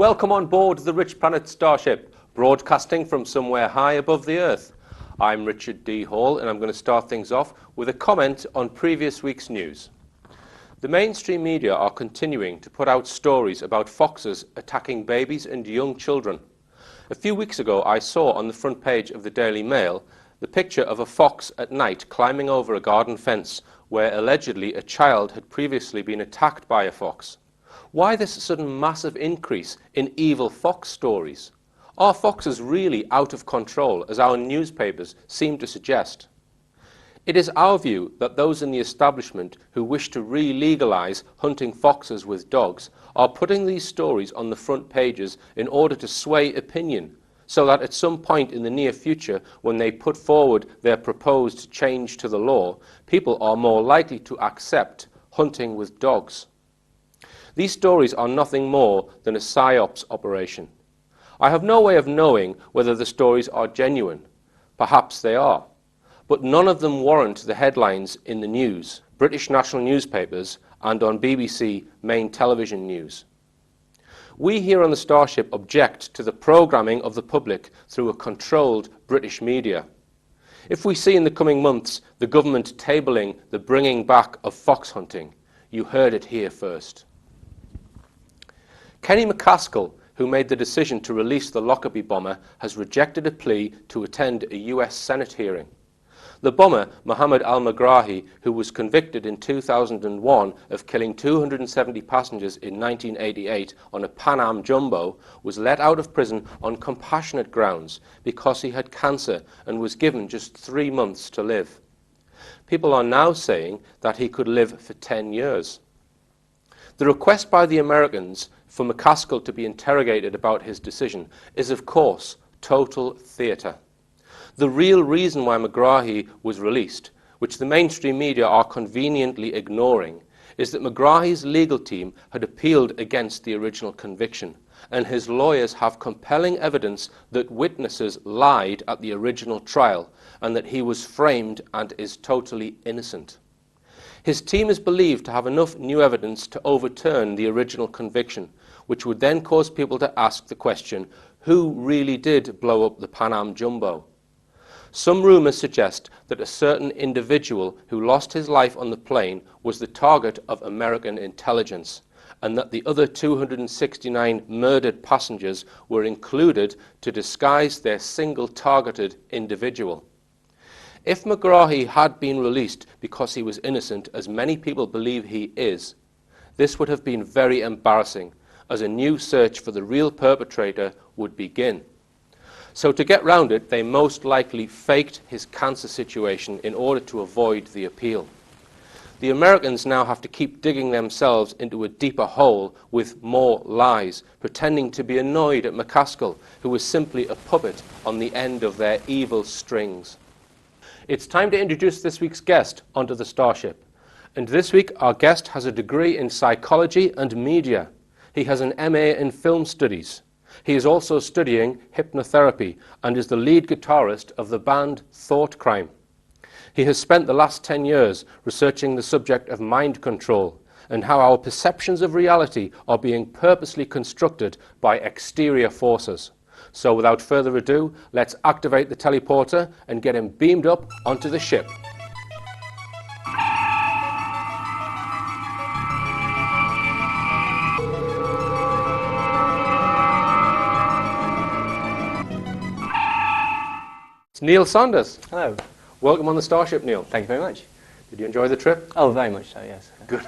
Welcome on board the Rich Planet Starship, broadcasting from somewhere high above the Earth. I'm Richard D. Hall, and I'm going to start things off with a comment on previous week's news. The mainstream media are continuing to put out stories about foxes attacking babies and young children. A few weeks ago, I saw on the front page of the Daily Mail the picture of a fox at night climbing over a garden fence where allegedly a child had previously been attacked by a fox. Why this sudden massive increase in evil fox stories? Are foxes really out of control, as our newspapers seem to suggest? It is our view that those in the establishment who wish to re-legalise hunting foxes with dogs are putting these stories on the front pages in order to sway opinion, so that at some point in the near future, when they put forward their proposed change to the law, people are more likely to accept hunting with dogs. These stories are nothing more than a psyops operation. I have no way of knowing whether the stories are genuine. Perhaps they are. But none of them warrant the headlines in the news, British national newspapers, and on BBC main television news. We here on the Starship object to the programming of the public through a controlled British media. If we see in the coming months the government tabling the bringing back of fox hunting, you heard it here first. Kenny McCaskill, who made the decision to release the Lockerbie bomber, has rejected a plea to attend a US Senate hearing. The bomber, Mohammed al-Megrahi, who was convicted in 2001 of killing 270 passengers in 1988 on a Pan Am jumbo, was let out of prison on compassionate grounds because he had cancer and was given just 3 months to live. People are now saying that he could live for 10 years. The request by the Americans for McCaskill to be interrogated about his decision is, of course, total theatre. The real reason why Megrahi was released, which the mainstream media are conveniently ignoring, is that Megrahi's legal team had appealed against the original conviction, and his lawyers have compelling evidence that witnesses lied at the original trial and that he was framed and is totally innocent. His team is believed to have enough new evidence to overturn the original conviction, which would then cause people to ask the question, who really did blow up the Pan Am jumbo? Some rumours suggest that a certain individual who lost his life on the plane was the target of American intelligence, and that the other 269 murdered passengers were included to disguise their single targeted individual. If Megrahi had been released because he was innocent, as many people believe he is, this would have been very embarrassing, as a new search for the real perpetrator would begin. So to get round it, they most likely faked his cancer situation in order to avoid the appeal. The Americans now have to keep digging themselves into a deeper hole with more lies, pretending to be annoyed at McCaskill, who was simply a puppet on the end of their evil strings. It's time to introduce this week's guest onto the Starship. And this week, our guest has a degree in psychology and media. He has an MA in film studies. He is also studying hypnotherapy and is the lead guitarist of the band Thought Crime. He has spent the last 10 years researching the subject of mind control and how our perceptions of reality are being purposely constructed by exterior forces. So without further ado, let's activate the teleporter and get him beamed up onto the ship. It's Neil Saunders. Hello. Welcome on the Starship, Neil. Thank you very much. Did you enjoy the trip? Oh, very much so, yes. Good.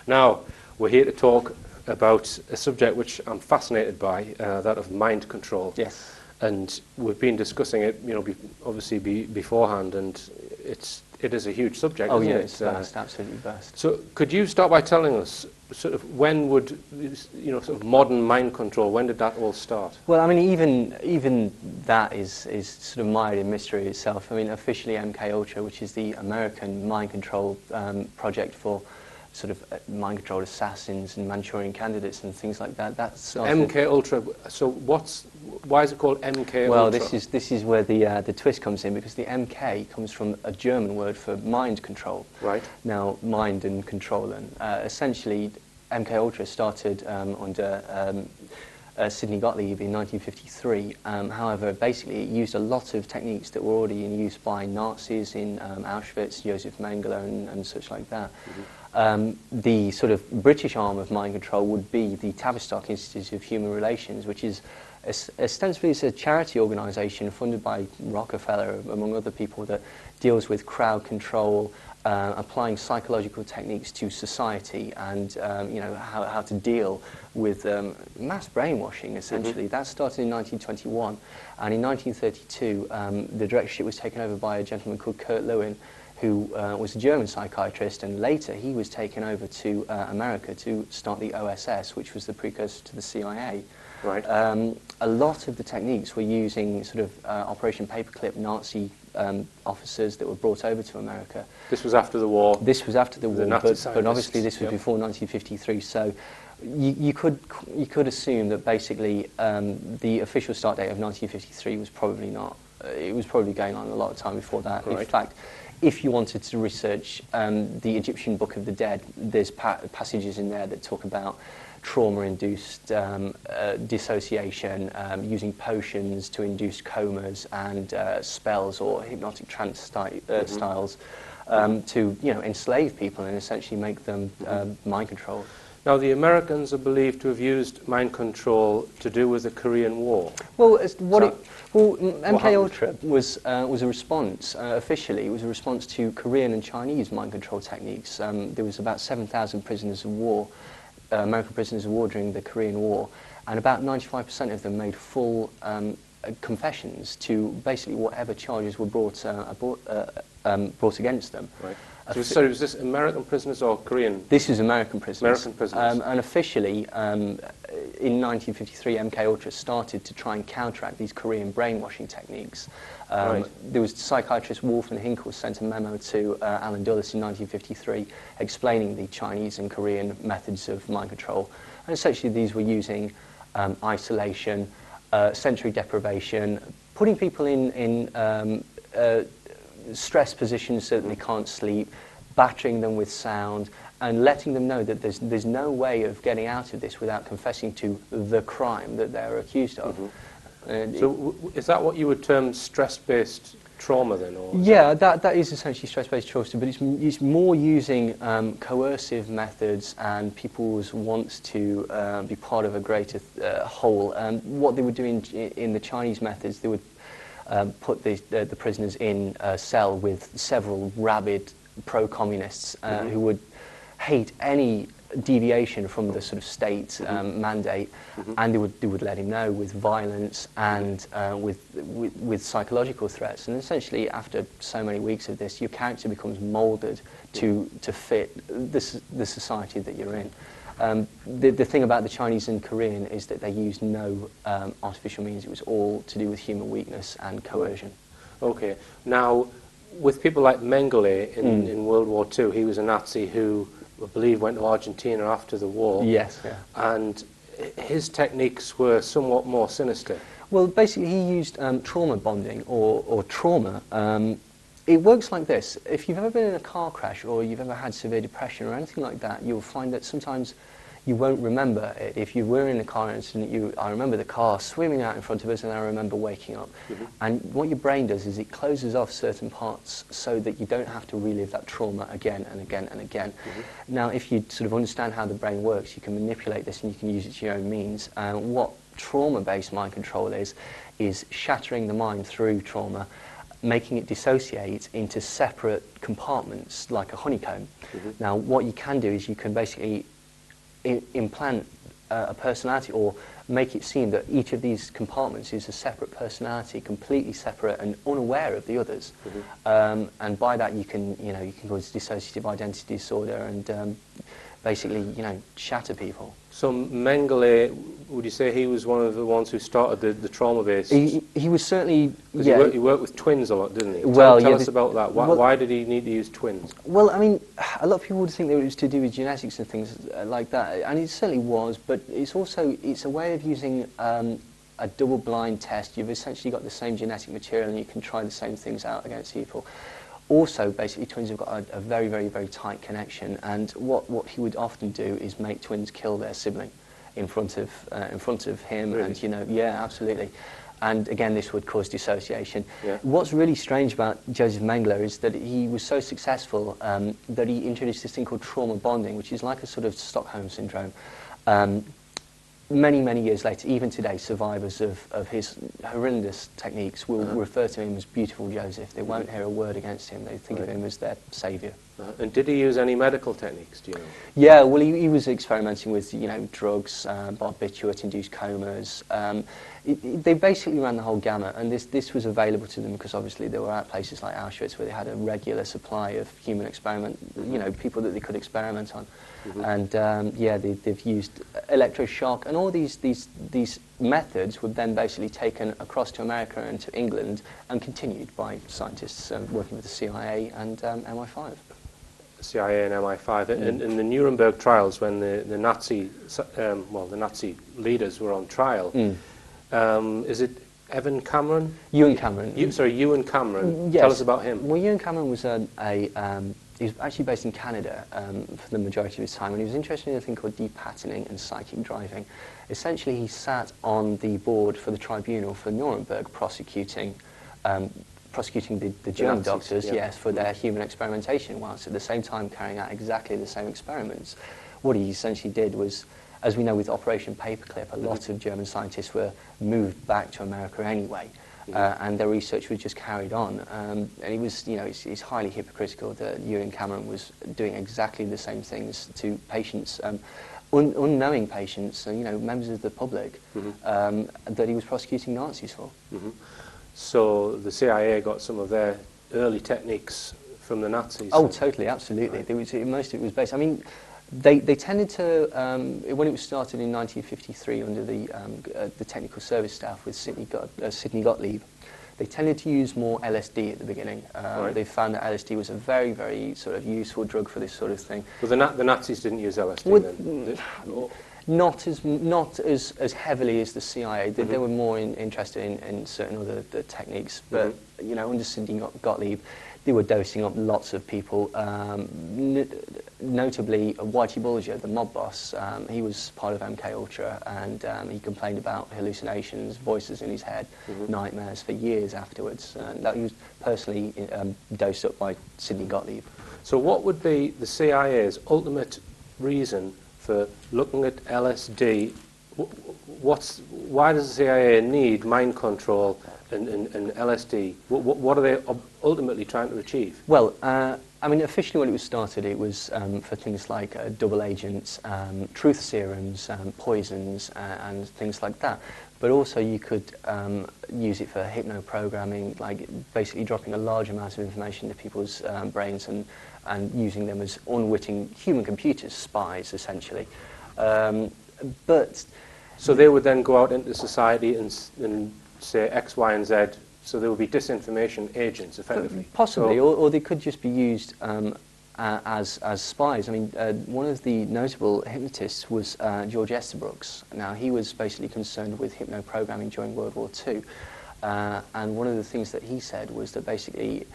Now, we're here to talk about a subject which I'm fascinated by, that of mind control. Yes. And we've been discussing it, beforehand, and it is a huge subject. Oh, isn't yeah, it? it's vast, absolutely vast. So, could you start by telling us, sort of, when would, sort of modern mind control? When did that all start? Well, I mean, even that is sort of mired in mystery itself. I mean, officially MK Ultra, which is the American mind control project for sort of mind-controlled assassins and Manchurian candidates and things like that. That's MK Ultra. So why is it called MK Ultra? Well, this is where the twist comes in, because the MK comes from a German word for mind control. Right. Now, mind and control, and essentially MK Ultra started under Sidney Gottlieb in 1953. However, basically it used a lot of techniques that were already in use by Nazis in Auschwitz, Josef Mengele and such like that. The sort of British arm of mind control would be the Tavistock Institute of Human Relations, which is ostensibly it's a charity organisation funded by Rockefeller, among other people, that deals with crowd control, applying psychological techniques to society, and you know, how to deal with mass brainwashing, essentially. That started in 1921, and in 1932 the directorship was taken over by a gentleman called Kurt Lewin, who was a German psychiatrist, and later he was taken over to America to start the OSS, which was the precursor to the CIA. Right. A lot of the techniques were using sort of Operation Paperclip Nazi officers that were brought over to America. This was after the war. This was after the war, but obviously this was Yep. before 1953. So you could assume that basically the official start date of 1953 was probably not. It was probably going on a lot of time before that. Right. In fact, if you wanted to research the Egyptian Book of the Dead, there's passages in there that talk about trauma-induced dissociation, using potions to induce comas and spells or hypnotic trance styles to, you know, enslave people and essentially make them mind controlled. Now, the Americans are believed to have used mind control to do with the Korean War. Well, MK Ultra was a response, officially, it was a response to Korean and Chinese mind control techniques. There was about 7,000 prisoners of war, American prisoners of war during the Korean War, and about 95% of them made full confessions to basically whatever charges were brought against them. Right. So was this American prisoners or Korean? This is American prisoners. American prisoners. And officially, in 1953, MK Ultra started to try and counteract these Korean brainwashing techniques. Right. There was psychiatrist Wolfman Hinkle sent a memo to Alan Dulles in 1953 explaining the Chinese and Korean methods of mind control. And essentially these were using isolation, sensory deprivation, putting people in stress positions so that they can't sleep, battering them with sound, and letting them know that there's no way of getting out of this without confessing to the crime that they're accused of. So is that what you would term stress-based trauma then? Or yeah, that is essentially stress-based trauma, but it's more using coercive methods and people's wants to be part of a greater whole. What they were doing in the Chinese methods, they would put the prisoners in a cell with several rabid pro-communists who would hate any deviation from the sort of state mandate, and they would let him know with violence and with psychological threats. And essentially, after so many weeks of this, your character becomes moulded to fit the society that you're in. The thing about the Chinese and Korean is that they used no artificial means. It was all to do with human weakness and coercion. Okay. Now, with people like Mengele in World War II, he was a Nazi who, I believe, went to Argentina after the war. Yes, yeah. And his techniques were somewhat more sinister. Well, basically he used trauma bonding or trauma. It works like this. If you've ever been in a car crash or you've ever had severe depression or anything like that, you'll find that sometimes you won't remember it. If you were in a car incident, I remember the car swimming out in front of us and I remember waking up. And what your brain does is it closes off certain parts so that you don't have to relive that trauma again and again and again. Now, if you sort of understand how the brain works, you can manipulate this and you can use it to your own means. What trauma-based mind control is shattering the mind through trauma, making it dissociate into separate compartments like a honeycomb. Now, what you can do is you can basically implant a personality or make it seem that each of these compartments is a separate personality, completely separate and unaware of the others. And by that you can cause dissociative identity disorder and basically, shatter people. So Mengele, would you say he was one of the ones who started the trauma-based? He was certainly, yeah. He worked with twins a lot, didn't he? Well, tell us about that. Why did he need to use twins? Well, I mean, a lot of people would think that it was to do with genetics and things like that, and it certainly was, but it's a way of using a double-blind test. You've essentially got the same genetic material and you can try the same things out against people. Also, basically, twins have got a very, very, very tight connection, and what he would often do is make twins kill their sibling. in front of him, Really? and yeah, absolutely. And again, this would cause dissociation. Yeah. What's really strange about Joseph Mengele is that he was so successful that he introduced this thing called trauma bonding, which is like a sort of Stockholm syndrome. Many, many years later, even today, survivors of his horrendous techniques will refer to him as Beautiful Joseph. They won't hear a word against him. They think of him as their saviour. And did he use any medical techniques, do you know? Yeah, well, he was experimenting with, drugs, barbiturate-induced comas. They basically ran the whole gamut, and this was available to them because obviously they were at places like Auschwitz where they had a regular supply of human experiment, people that they could experiment on. And they've used electroshock, and all these methods were then basically taken across to America and to England and continued by scientists working with the CIA and MI5. CIA and MI5. In the Nuremberg trials, when the Nazi leaders were on trial, is it Ewan Cameron? Ewan Cameron. Ewan Cameron. Yes. Tell us about him. Well, Ewan Cameron was he was actually based in Canada for the majority of his time, and he was interested in a thing called depatterning and psychic driving. Essentially, he sat on the board for the tribunal for Nuremberg, prosecuting the German Nazis, doctors, yeah. yes, for their human experimentation, whilst at the same time carrying out exactly the same experiments. What he essentially did was, as we know with Operation Paperclip, a lot of German scientists were moved back to America anyway, and their research was just carried on. And he was, it's highly hypocritical that Ewan Cameron was doing exactly the same things to patients, unknowing patients, members of the public, that he was prosecuting Nazis for. So the CIA got some of their early techniques from the Nazis. Oh, totally, absolutely. Right. Most of it was based. I mean, they tended to, when it was started in 1953 under the technical service staff with Sidney Gottlieb, they tended to use more LSD at the beginning. Right. They found that LSD was a very, very sort of useful drug for this sort of thing. Well, the Nazis didn't use LSD then? Not as heavily as the CIA. They were more interested in certain other techniques. But under Sidney Gottlieb, they were dosing up lots of people. Notably, Whitey Bulger, the mob boss, he was part of MK Ultra, and he complained about hallucinations, voices in his head, nightmares for years afterwards. That he was personally dosed up by Sidney Gottlieb. So, what would be the CIA's ultimate reason for looking at LSD? Why does the CIA need mind control and LSD? What are they ultimately trying to achieve? Well, I mean, officially when it was started, it was for things like double agents, truth serums, poisons, and things like that. But also you could use it for hypno-programming, like basically dropping a large amount of information into people's brains and using them as unwitting human computers, spies, essentially. So they would then go out into society and say X, Y, and Z, so there would be disinformation agents, effectively. Possibly, or they could just be used as spies. I mean, one of the notable hypnotists was George Estabrooks. Now, he was basically concerned with hypno-programming during World War II, and one of the things that he said was that basically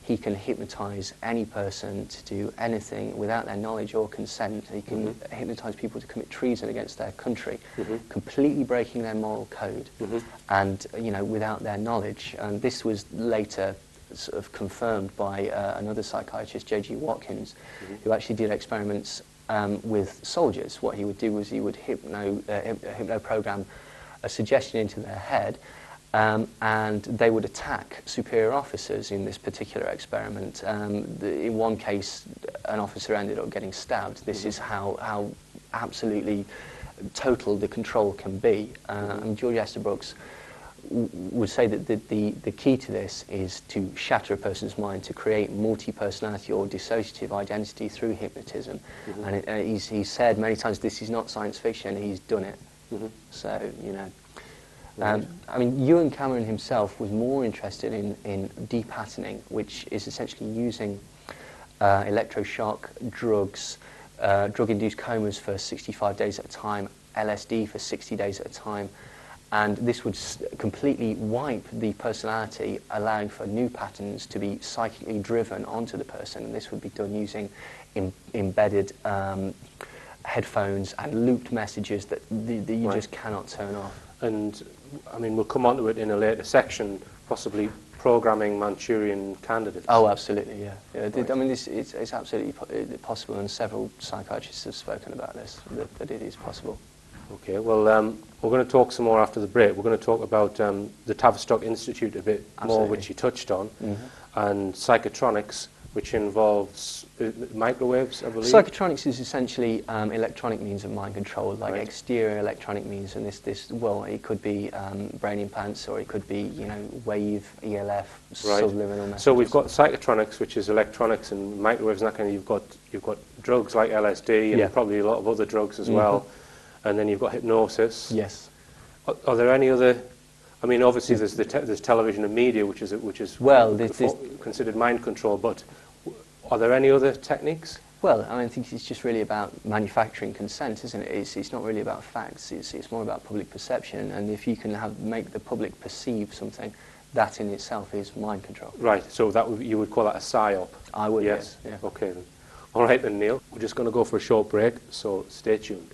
he can hypnotise any person to do anything without their knowledge or consent. He can hypnotise people to commit treason against their country, completely breaking their moral code, and without their knowledge. And this was later sort of confirmed by another psychiatrist, J.G. Watkins, who actually did experiments with soldiers. What he would do was he would hypno-program a suggestion into their head, and they would attack superior officers in this particular experiment. In one case, an officer ended up getting stabbed. This is how absolutely total the control can be. And George Estabrooks would say that the key to this is to shatter a person's mind, to create multi-personality or dissociative identity through hypnotism. And he's said many times, this is not science fiction, he's done it. So, I mean, Ewan Cameron himself was more interested in depatterning, which is essentially using electroshock drugs, drug-induced comas for 65 days at a time, LSD for 60 days at a time, and this would completely wipe the personality, allowing for new patterns to be psychically driven onto the person, and this would be done using embedded headphones and looped messages that you Right. just cannot turn off. And I mean, we'll come on to it in a later section, possibly programming Manchurian candidates. Oh, absolutely, yeah. Right. I mean, it's absolutely possible, and several psychiatrists have spoken about this, that it is possible. Okay, well, we're going to talk some more after the break. We're going to talk about the Tavistock Institute a bit more, which you touched on, and psychotronics, which involves microwaves, I believe. Psychotronics is essentially electronic means of mind control, like Right. exterior electronic means, and well, it could be brain implants, or it could be, wave, ELF, Right. subliminal messages. So we've got psychotronics, which is electronics and microwaves and that kind of. You've got drugs like LSD and Yeah. probably a lot of other drugs as well, and then you've got hypnosis. Yes. Are there any other? I mean, obviously there's television and media, which is Well, considered mind control. But are there any other techniques? Well, I think it's just really about manufacturing consent, isn't it? It's not really about facts. It's more about public perception. And if you can make the public perceive something, that in itself is mind control. Right. So you would call that a psyop. I would. Yes. Yeah. Okay then. All right then, Neil. We're just going to go for a short break. So stay tuned.